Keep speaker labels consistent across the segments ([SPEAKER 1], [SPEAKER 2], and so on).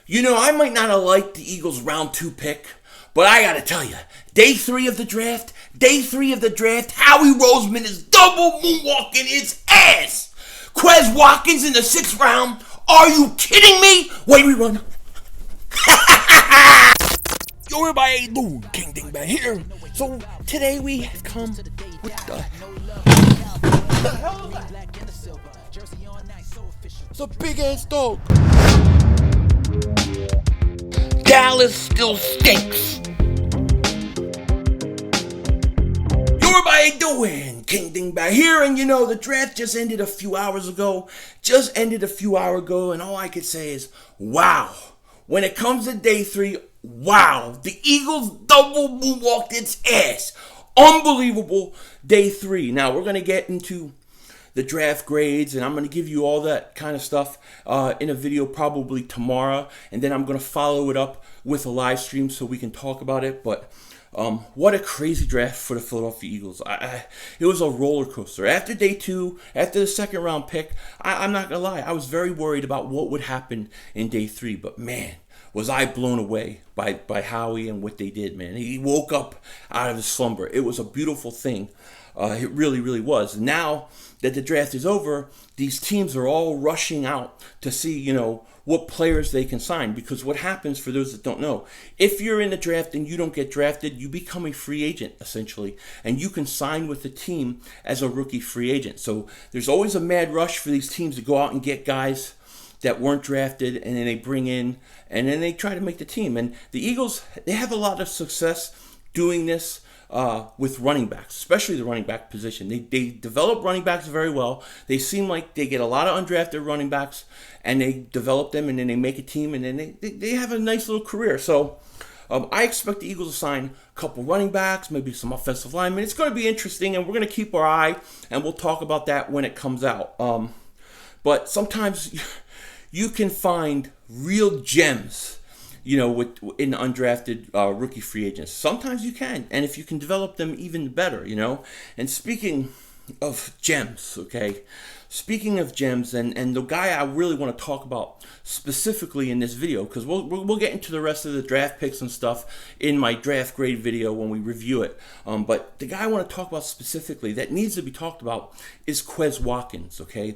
[SPEAKER 1] You know, I might not have liked the Eagles' round 2 pick, but I gotta tell you, day three of the draft, Howie Roseman is double moonwalking his ass. Quez Watkins in the 6th round. Are you kidding me? Wait, we run. Yo, everybody, Dude King Ding back here. So today we have come with the hell is that? It's a big ass dog. Dallas still stinks. Yo, everybody doing? King Dingbat here, and you know, the draft just ended a few hours ago. And all I could say is, wow. When it comes to day 3, wow. The Eagles double moonwalked its ass. Unbelievable day 3. Now, we're going to get into the draft grades, and I'm going to give you all that kind of stuff in a video probably tomorrow, and then I'm going to follow it up with a live stream so we can talk about it. But what a crazy draft for the Philadelphia Eagles. It was a roller coaster. After day 2, after the 2nd round pick, I'm not going to lie, I was very worried about what would happen in day 3, but man, was I blown away by Howie and what they did, man. He woke up out of his slumber. It was a beautiful thing. It really, really was. Now that the draft is over, these teams are all rushing out to see, you know, what players they can sign. Because what happens, for those that don't know, if you're in the draft and you don't get drafted, you become a free agent, essentially. And you can sign with the team as a rookie free agent. So there's always a mad rush for these teams to go out and get guys that weren't drafted, and then they bring in, and then they try to make the team. And the Eagles, they have a lot of success doing this with running backs, especially the running back position. They develop running backs very well. They seem like they get a lot of undrafted running backs, and they develop them, and then they make a team, and then they have a nice little career. So I expect the Eagles to sign a couple running backs, maybe some offensive linemen. It's going to be interesting, and we're going to keep our eye, and we'll talk about that when it comes out. But sometimes you can find real gems, you know, in undrafted rookie free agents. Sometimes you can, and if you can develop them, even better, you know. And speaking of gems, okay, and the guy I really want to talk about specifically in this video, because we'll get into the rest of the draft picks and stuff in my draft grade video when we review it. But the guy I want to talk about specifically that needs to be talked about is Quez Watkins, okay?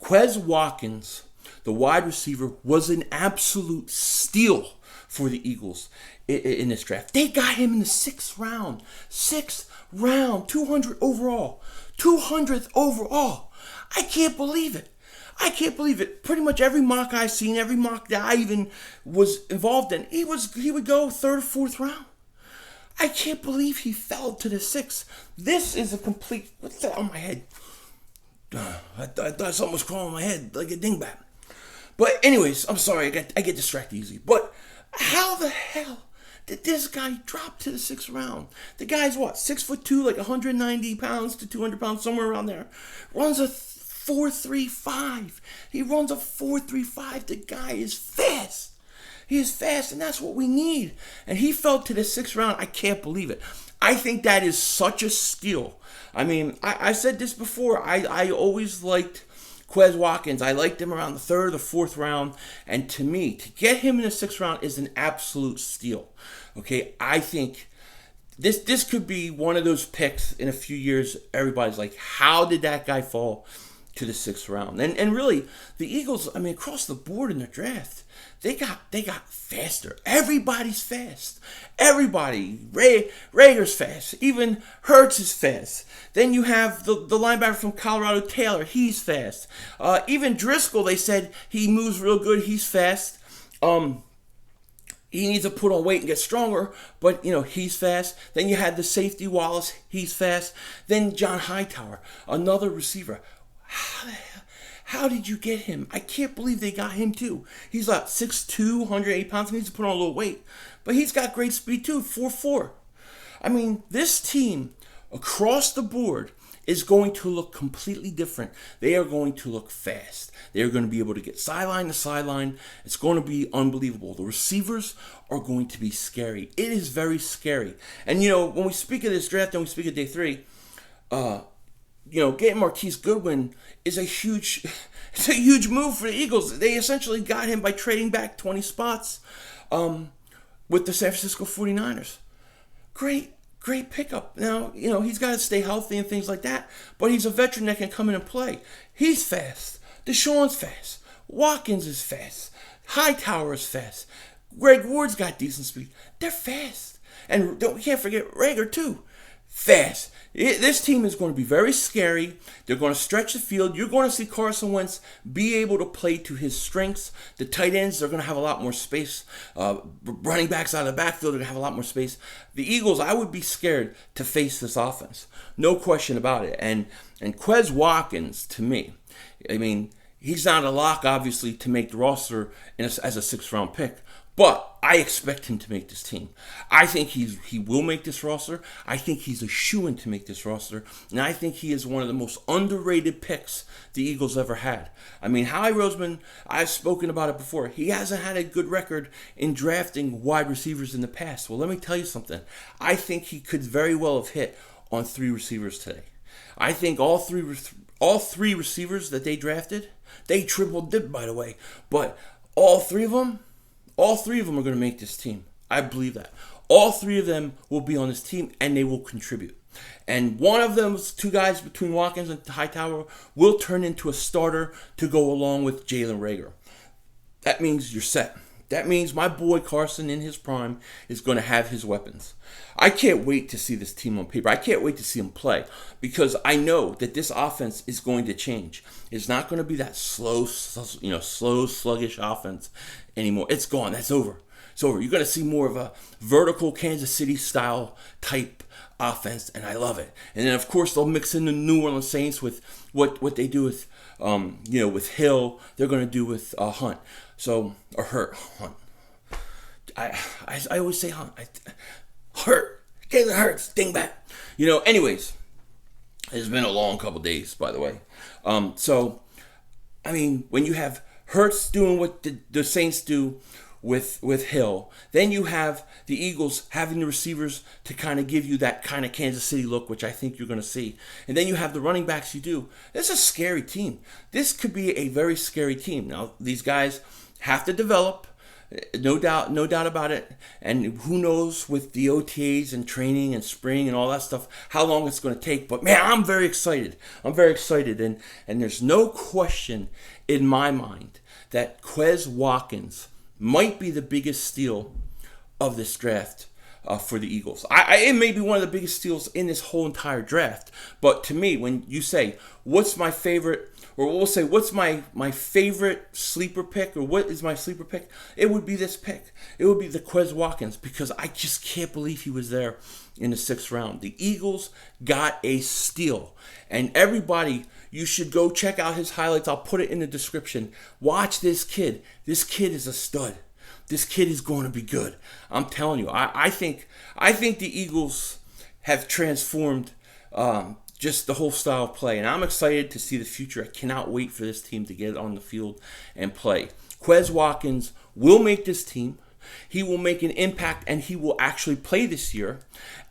[SPEAKER 1] Quez Watkins, the wide receiver, was an absolute steal for the Eagles in this draft. They got him in the 6th round. 6th round, 200 overall. 200th overall. I can't believe it. Pretty much every mock I've seen, every mock that I even was involved in, he would go 3rd or 4th round. I can't believe he fell to the 6th. This is a complete... What's that on my head? I thought something was crawling on my head like a dingbat. But anyways, I'm sorry, I get distracted easy. But how the hell did this guy drop to the 6th round? The guy's what, 6'2", like 190 pounds to 200 pounds, somewhere around there. Runs a 4.35. He runs a 4.35. The guy is fast. He is fast, and that's what we need. And he fell to the 6th round. I can't believe it. I think that is such a steal. I mean, I said this before. I always liked Quez Watkins. I liked him around the 3rd or 4th round. And to me, to get him in the 6th round is an absolute steal. Okay, I think this could be one of those picks in a few years. Everybody's like, how did that guy fall to the 6th round? And really, the Eagles, I mean, across the board in the draft, they got faster. Everybody's fast. Everybody. Rager's fast. Even Hurts is fast. Then you have the linebacker from Colorado, Taylor. He's fast. Even Driscoll, they said he moves real good. He's fast. He needs to put on weight and get stronger, but, you know, he's fast. Then you had the safety, Wallace. He's fast. Then John Hightower, another receiver. How did you get him? I can't believe they got him too. He's like 6'2", 180 pounds. He needs to put on a little weight. But he's got great speed too, 4.4. I mean, this team across the board is going to look completely different. They are going to look fast. They are going to be able to get sideline to sideline. It's going to be unbelievable. The receivers are going to be scary. It is very scary. And, you know, when we speak of this draft and we speak of day 3, getting Marquise Goodwin is a huge, it's a huge move for the Eagles. They essentially got him by trading back 20 spots with the San Francisco 49ers. Great pickup. Now, he's got to stay healthy and things like that, but he's a veteran that can come in and play. He's fast. Deshaun's fast. Watkins is fast. Hightower is fast. Greg Ward's got decent speed. They're fast. And we can't forget Rager, too. Fast. This team is going to be very scary. They're going to stretch the field. You're going to see Carson Wentz be able to play to his strengths. The tight ends are going to have a lot more space. Running backs out of the backfield are going to have a lot more space. The Eagles, I would be scared to face this offense. No question about it. And Quez Watkins, to me, he's not a lock, obviously, to make the roster as a 6th-round pick. But I expect him to make this team. I think he will make this roster. I think he's a shoo-in to make this roster. And I think he is one of the most underrated picks the Eagles ever had. Howie Roseman, I've spoken about it before. He hasn't had a good record in drafting wide receivers in the past. Well, let me tell you something. I think he could very well have hit on 3 receivers today. I think all three receivers that they drafted, they triple-dipped, by the way. But all three of them are going to make this team. I believe that. All 3 of them will be on this team, and they will contribute. And one of those 2 guys between Watkins and Hightower will turn into a starter to go along with Jalen Reagor. That means you're set. That means my boy Carson in his prime is going to have his weapons. I can't wait to see this team on paper. I can't wait to see him play because I know that this offense is going to change. It's not going to be that slow, sluggish offense anymore. It's gone. That's over. It's over. You're going to see more of a vertical Kansas City style type offense, and I love it. And then, of course, they'll mix in the New Orleans Saints with what they do with, with Hill. They're going to do with Hunt. Hunt. I always say Hunt. Hurt. Jalen Hurts. Dingbat. Anyways, it's been a long couple days, by the way. When you have Hurts doing what the Saints do with Hill, then you have the Eagles having the receivers to kind of give you that kind of Kansas City look, which I think you're going to see. And then you have the running backs you do. This is a scary team. This could be a very scary team. Now, these guys have to develop. No doubt about it. And who knows with the OTAs and training and spring and all that stuff, how long it's going to take. But man, I'm very excited. And there's no question in my mind that Quez Watkins might be the biggest steal of this draft for the Eagles. It may be one of the biggest steals in this whole entire draft. But to me, when you say, what's my favorite, or we'll say, what's my favorite sleeper pick, or what is my sleeper pick, it would be this pick. It would be the Quez Watkins, because I just can't believe he was there in the 6th round. The Eagles got a steal. And everybody, you should go check out his highlights. I'll put it in the description. Watch this kid. This kid is a stud. This kid is going to be good. I'm telling you. I think the Eagles have transformed just the whole style of play. And I'm excited to see the future. I cannot wait for this team to get on the field and play. Quez Watkins will make this team. He will make an impact, and he will actually play this year.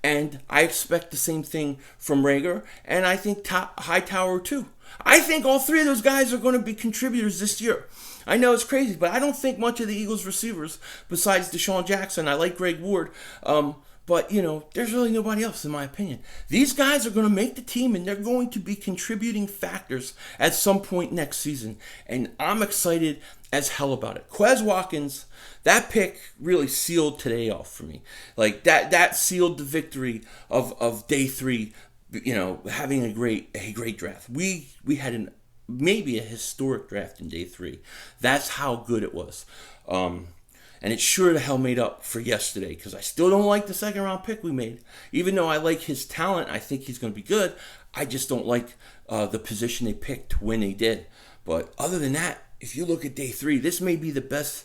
[SPEAKER 1] And I expect the same thing from Reagor, and I think Hightower too. I think all 3 of those guys are going to be contributors this year. I know it's crazy, but I don't think much of the Eagles receivers besides Deshaun Jackson. I like Greg Ward, but there's really nobody else in my opinion. These guys are going to make the team, and they're going to be contributing factors at some point next season. And I'm excited as hell about it. Quez Watkins, that pick really sealed today off for me. Like that sealed the victory of day 3. Having a great draft. We had maybe a historic draft in day 3. That's how good it was. And it sure the hell made up for yesterday, because I still don't like the 2nd round pick we made. Even though I like his talent, I think he's going to be good. I just don't like the position they picked when they did. But other than that, if you look at day 3, this may be the best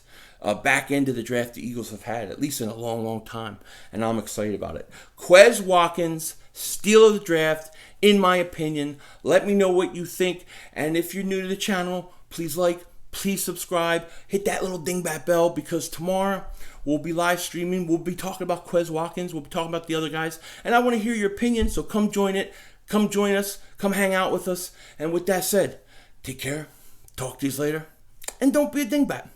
[SPEAKER 1] back end of the draft the Eagles have had, at least in a long, long time. And I'm excited about it. Quez Watkins, steal of the draft, in my opinion. Let me know what you think. And if you're new to the channel, please like, please subscribe, hit that little dingbat bell, because tomorrow we'll be live streaming. We'll be talking about Quez Watkins. We'll be talking about the other guys. And I want to hear your opinion, so come join it. Come join us. Come hang out with us. And with that said, take care. Talk to you later. And don't be a dingbat.